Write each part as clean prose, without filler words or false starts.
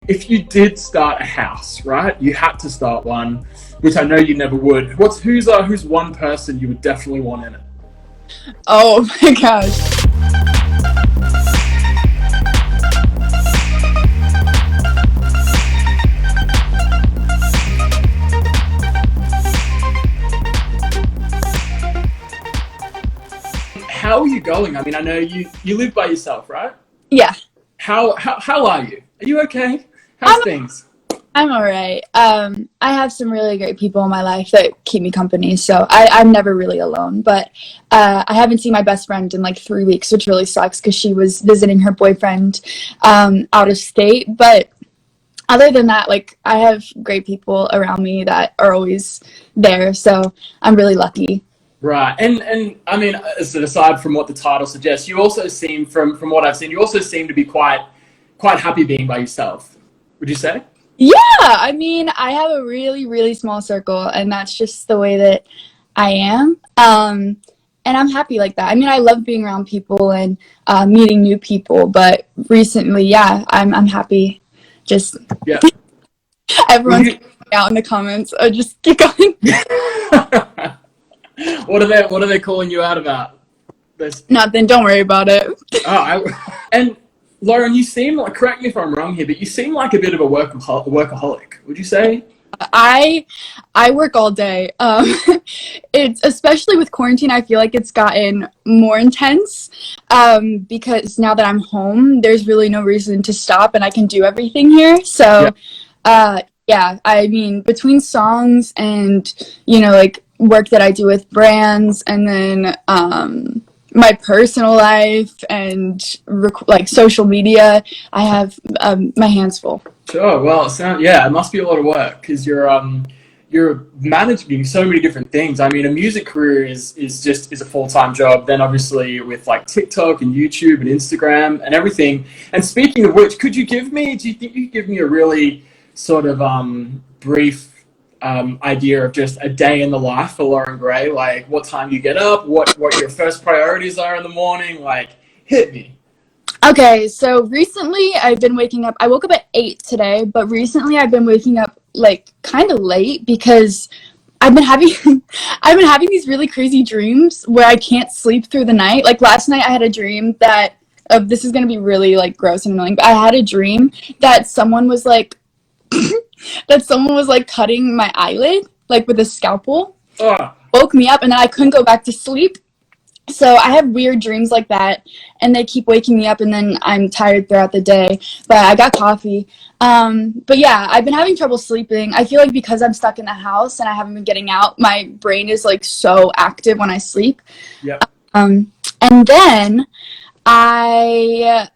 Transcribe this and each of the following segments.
if you did start a house, right? You had to start one, which I know you never would. Who's one person you would definitely want in it? Oh my gosh. How are you going? I mean, I know you live by yourself, right? Yeah. How are you? Are you okay? How's things? I'm all right. I have some really great people in my life that keep me company, so I'm never really alone. But I haven't seen my best friend in like 3 weeks, which really sucks because she was visiting her boyfriend out of state. But other than that, like, I have great people around me that are always there, so I'm really lucky. Right, and I mean, aside from what the title suggests, you also seem, from what I've seen, you also seem to be quite happy being by yourself. Would you say? Yeah, I mean, I have a really, really small circle, and that's just the way that I am. And I'm happy like that. I mean, I love being around people and meeting new people, but recently, yeah, I'm happy. Just Yeah. everyone's out in the comments. Just keep going. What are they calling you out about? Nothing. Don't worry about it. And Loren, you seem like, correct me if I'm wrong here, but you seem like a bit of a workaholic. Would you say? I work all day. It's especially with quarantine, I feel like it's gotten more intense because now that I'm home, there's really no reason to stop and I can do everything here. So, yeah, I mean, between songs and, like work that I do with brands and then my personal life and like social media, I have my hands full. Sure. Well, it must be a lot of work because you're managing so many different things. I mean, a music career is a full-time job. Then obviously with like TikTok and YouTube and Instagram and everything. And speaking of which, do you think you could give me a really sort of brief idea of just a day in the life for Loren Gray? Like what time you get up, what your first priorities are in the morning, like hit me. Okay, so recently I've been waking up, I woke up at 8 today, but recently I've been waking up like kind of late because I've been having these really crazy dreams where I can't sleep through the night. Like last night I had a dream that this is going to be really like gross and annoying, but I had a dream that someone was like cutting my eyelid like with a scalpel. Woke me up and then I couldn't go back to sleep. So I have weird dreams like that, and they keep waking me up, and then I'm tired throughout the day. But I got coffee. But yeah, I've been having trouble sleeping. I feel like because I'm stuck in the house and I haven't been getting out, my brain is like so active when I sleep. Yep. And then I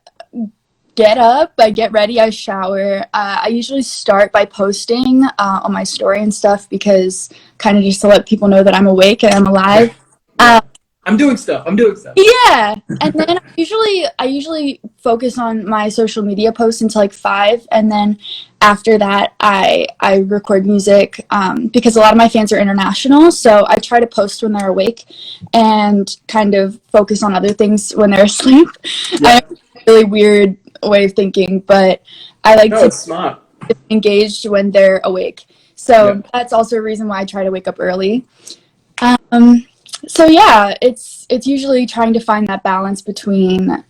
get up, I get ready, I shower. I usually start by posting on my story and stuff because kind of just to let people know that I'm awake and I'm alive. Yeah. I'm doing stuff. Yeah, and then I usually focus on my social media posts until like 5, and then after that I record music because a lot of my fans are international, so I try to post when they're awake and kind of focus on other things when they're asleep. Yeah. I have a really weird way of thinking, but I like to smart. Engaged when they're awake. So that's also a reason why I try to wake up early. So yeah, it's usually trying to find that balance between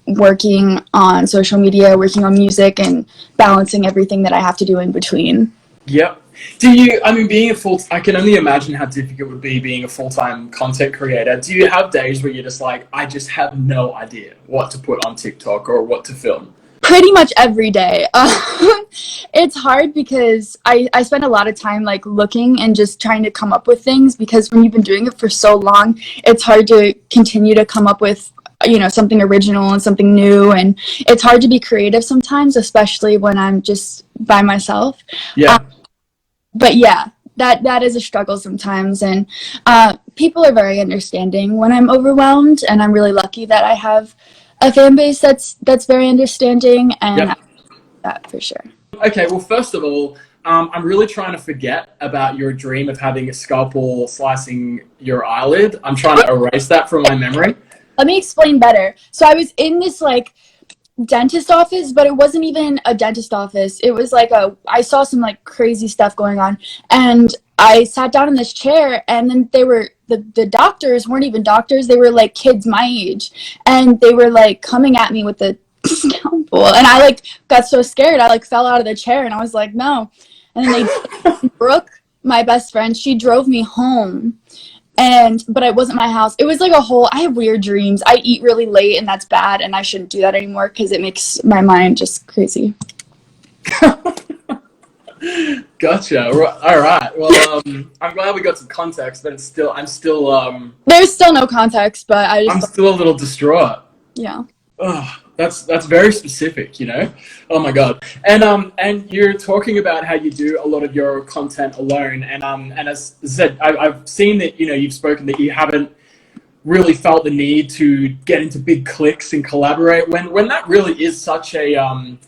working on social media, working on music, and balancing everything that I have to do in between. Yep. I can only imagine how difficult it would be being a full-time content creator. Do you have days where you're just like, I just have no idea what to put on TikTok or what to film? Pretty much every day. It's hard because I spend a lot of time like looking and just trying to come up with things, because when you've been doing it for so long, it's hard to continue to come up with something original and something new, and it's hard to be creative sometimes, especially when I'm just by myself. Yeah. But yeah, that is a struggle sometimes, and people are very understanding when I'm overwhelmed, and I'm really lucky that I have a fan base that's very understanding, and that for sure. Okay, well, first of all, I'm really trying to forget about your dream of having a scalpel slicing your eyelid. I'm trying to erase that from my memory. Let me explain better. So I was in this like dentist office, but it wasn't even a dentist office. It was like I saw some like crazy stuff going on, and I sat down in this chair, and then the doctors weren't even doctors. They were like kids my age, and they were like coming at me with the scalpel, and I like got so scared. I like fell out of the chair, and I was like, no. And then Brooke, my best friend, she drove me home. But it wasn't my house. It was like I have weird dreams. I eat really late, and that's bad, and I shouldn't do that anymore because it makes my mind just crazy. Gotcha. All right. Well, I'm glad we got some context, but I'm still There's still no context, but I'm still a little distraught. Yeah. Oh, that's very specific, you know. Oh my god. And you're talking about how you do a lot of your content alone, and as I said, I've seen that you've spoken that you haven't really felt the need to get into big cliques and collaborate when that really is such a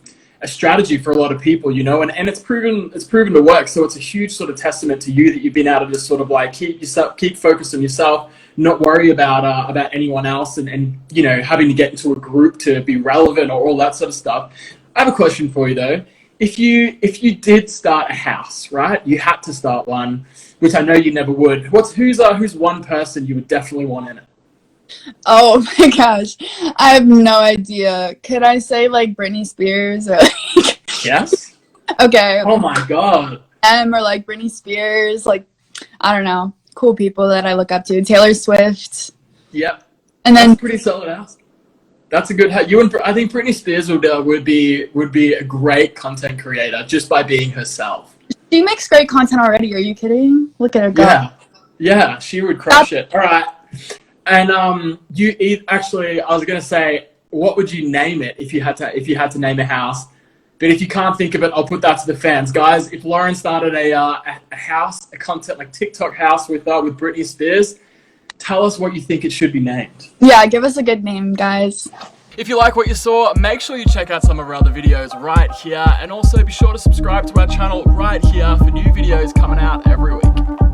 strategy for a lot of people, and it's proven to work. So it's a huge sort of testament to you that you've been able to just sort of like keep focused on yourself, not worry about anyone else, and having to get into a group to be relevant or all that sort of stuff. I have a question for you though. If you did start a house, right? You had to start one, which I know you never would. Who's one person you would definitely want in it? Oh my gosh, I have no idea. Could I say like Britney Spears or like Yes. okay, Oh my god. or like Britney Spears, like I don't know, cool people that I look up to. Taylor Swift. Yep. And That's then a pretty solid house. That's a good. I think Britney Spears would be a great content creator just by being herself. she makes great content already. Are you kidding? Look at her go. Yeah, she would crush it. All right. And actually, I was gonna say, what would you name it if you had to name a house? But if you can't think of it, I'll put that to the fans, guys. If Loren started a house, a content like TikTok house with Britney Spears, tell us what you think it should be named. Yeah, give us a good name, guys. If you like what you saw, make sure you check out some of our other videos right here, and also be sure to subscribe to our channel right here for new videos coming out every week.